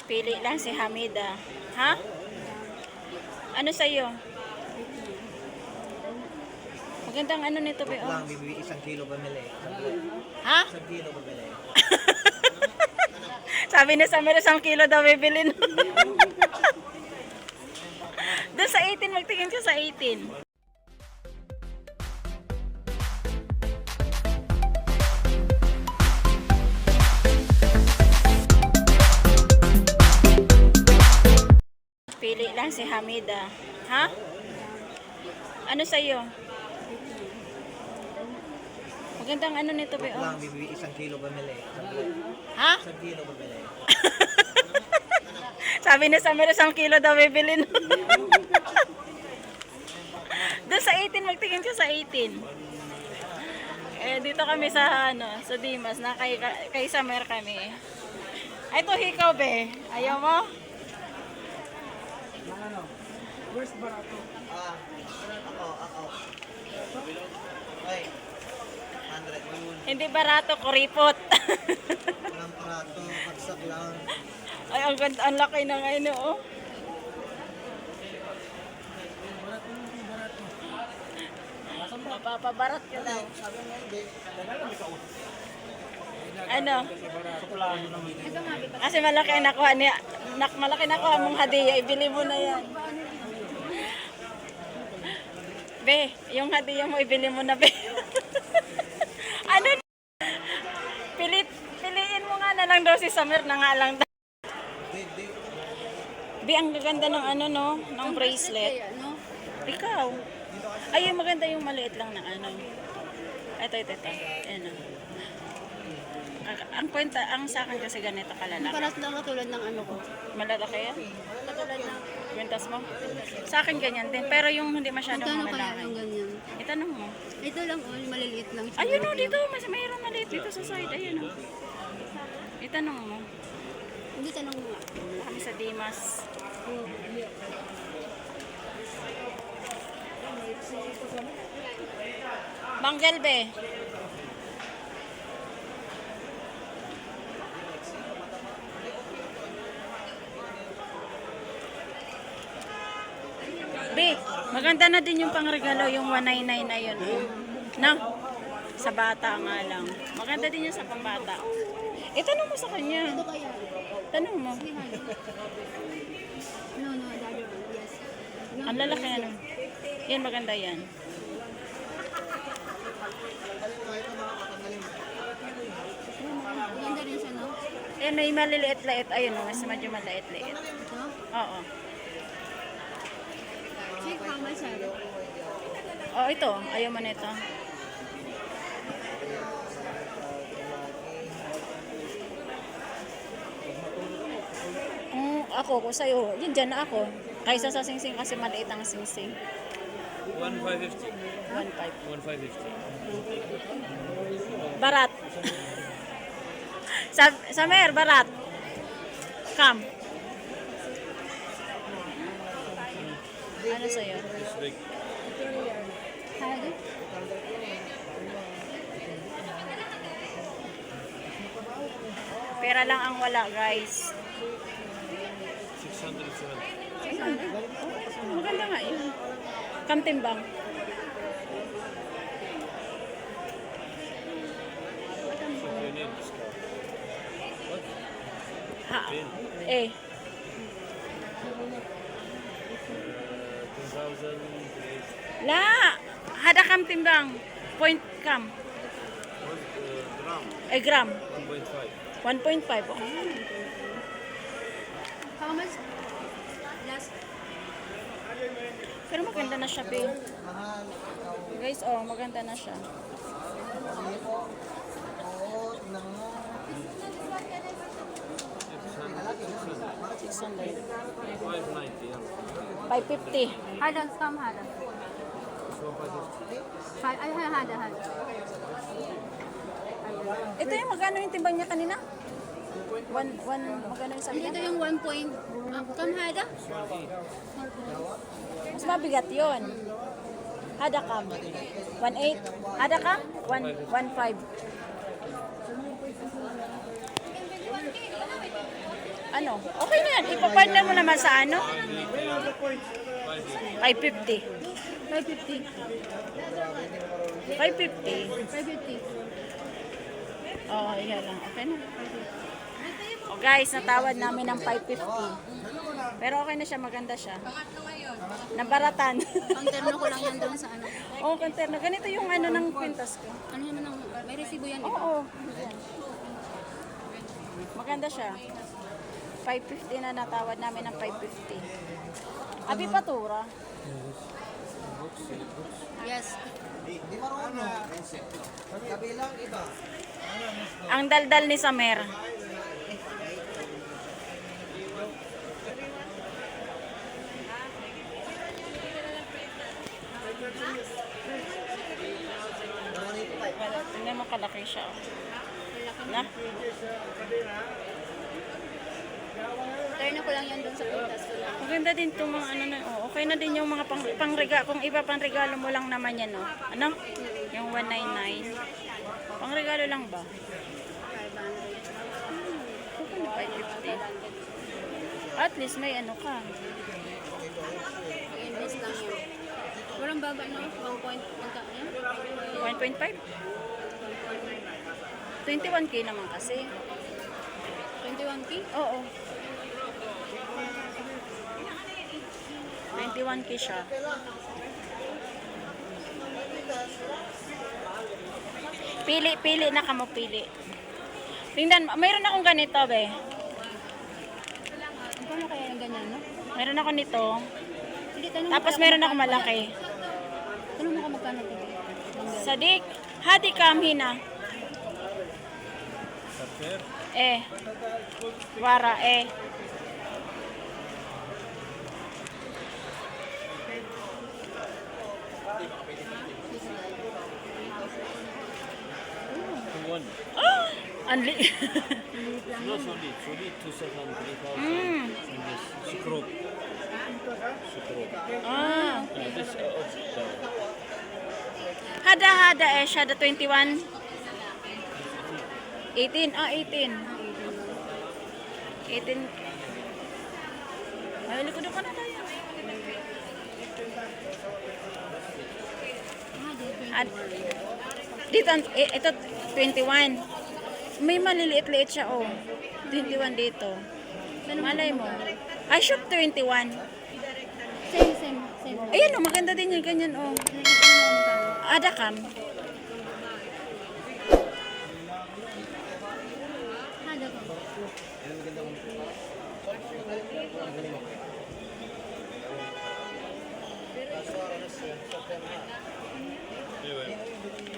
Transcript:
Pili lang si Hamida. Ha? Ano sa'yo? Magandang ano nito, Be? Oh. Lang, bibili 1 kilo pamili. Ha? 1 kilo pamili. Sabi na sa meron 1 kilo daw bibilin. Doon sa 18, magtingin ka sa 18. Pili lang si Hamida. Ha? Ano sa'yo? Magandang ano nito, Be? Oh. Lang, bibili 1 kilo pamili. Ha? 1 kilo pamili. Sabi na sa meron 1 kilo daw bibilin. Doon sa 18, magtingin ka sa 18. Eh, dito kami sa, sa Dimas, na kay Samer kami. Ay, ito hikaw, Be. Ayaw mo? Where's barato? Ako. Ay, 100. Hindi barato, kuripot. Walang barato, pagsak lang. Ay, ang ganda, ang laki ng ano, oh. Mapapabarat ka daw. Sabi mo hindi. Ano? Kasi malaki ang nakuha niya. Malaki nakuha mong hadiah, ibili mo na yan. Be, yung hadiah mo, ibili mo na, Be. Ano? Piliin mo nga na lang daw si Samer na nga lang. Be, ang gaganda ng ano, no? Ng bracelet. Ikaw. Ay, yung maganda yung maliit lang na ano. Ito. Ayan, oh. Ang kwenta, ang sa akin kasi ganito kalalaki. Paras lang katulad ng ano ko. Malalaki yan? Katulad ng... Kwentas mo? Sa akin ganyan din. Pero yung hindi masyadong Magkano kaya malalaki. yung ganyan? Itanong mo. Ito lang, oh, maliliit lang siya. Ayun o, dito. Mas mayroon maliit dito sa side. Ayun o. Itanong mo. Hindi, tanong mo nga. Kami sa Dimas. Banggel, Be. Be, maganda na din yung pangregalo, yung 199 na yun. No? Sa bata nga lang. Maganda din yun sa pambata. Itanong mo sa kanya. Ito kaya? Tanong mo. No, daddy. Yes. Ang lalaki ano. Yan, maganda yan. Maganda rin siya, no? Yan, may maliliit-liit. Ayun, mas medyo maliit-liit. Ito? Oo. Check how much are it? Oh, ito. Ayaw mo nito. Ako, kung sa'yo, yun dyan na ako. Kaysa sa singsing kasi maliit ang singsing. 1,550. 1.5. 1,550. Barat. Samer, barat. Come. Ano sa'yo? This big. Hadi? Pera lang ang wala, guys. 670. Maganda nga yun. Kamtimbang. You need discount. What? Ha. Pin. Eh. 2,000. La. Hada kamtimbang. Point kam. Gram. Gram. 1.5. 1.5. Oh. How much? Last. Pero maganda na siya, Be. Guys, oh, maganda na siya. Oo, tingnan mo. 600. 590. Yeah. 550. Hada, come hada. So 550. Ay, hada. Ito yung magkano yung timbang niya kanina? Magkano yung sabi Ito niya? yung 1 point. Come hada? Mas mabigat yun. Hada kam. 1.8. Hada kam? 1.5. Ano? Okay na yan. Ipapartner mo naman sa ano? 550. 550. 550. 550. Oo, yan lang. Okay na. O guys, natawad namin ng 550. Pero okay na siya, maganda siya. Nabaratan. Ang terno ko lang yan doon sa ano. Oo, kanterno. Ganito yung ano ng kwintas ko. Ano naman ang, may resibo yan, di ba? Oo. Maganda siya. 550 na natawad namin ng 550. Abi Patura. Yes. Di marunong. Kabilang iba. Ang daldal ni Samer. Tingnan mo kalaki siya. Na? Terno ko lang yan doon sa pintas ko lang. Maganda din itong mga ano na. Oh, okay na din yung mga pangregalo. Kung iba pangregalo mo lang naman yan, no? Ano? Yung 199. Pangregalo lang ba? 550. At least may ano ka. I-invest lang yan. Walang baba, no? 1 point, magka yan? 1.5? 21k naman kasi. 21k? Oo. 21k siya. Pili na ka mo, pili. Tingnan, mayroon akong ganito, be. Paano kaya yung ganyan, no? Mayroon ako nito. Hindi, tanong Tapos mo mayroon kung ako magkano malaki. pala. Tanong mo kung magkano dito. Sadik, hadi kam hina. Sarper. Wara, One. Anli. No, solid. Solid 2,700, 3,000. Mm. And this screw. Screw. Ah. This of the Hada siya, the 21. 18, 18. 18. Ay, likod ka na tayo. At, dito, ito 21. May maliliit-liit siya, oh. 21 dito. Malay mo. Ay, shop 21. Same. Ayan, oh, maganda din yung ganyan, oh. Adakam. Hada ko. anyway.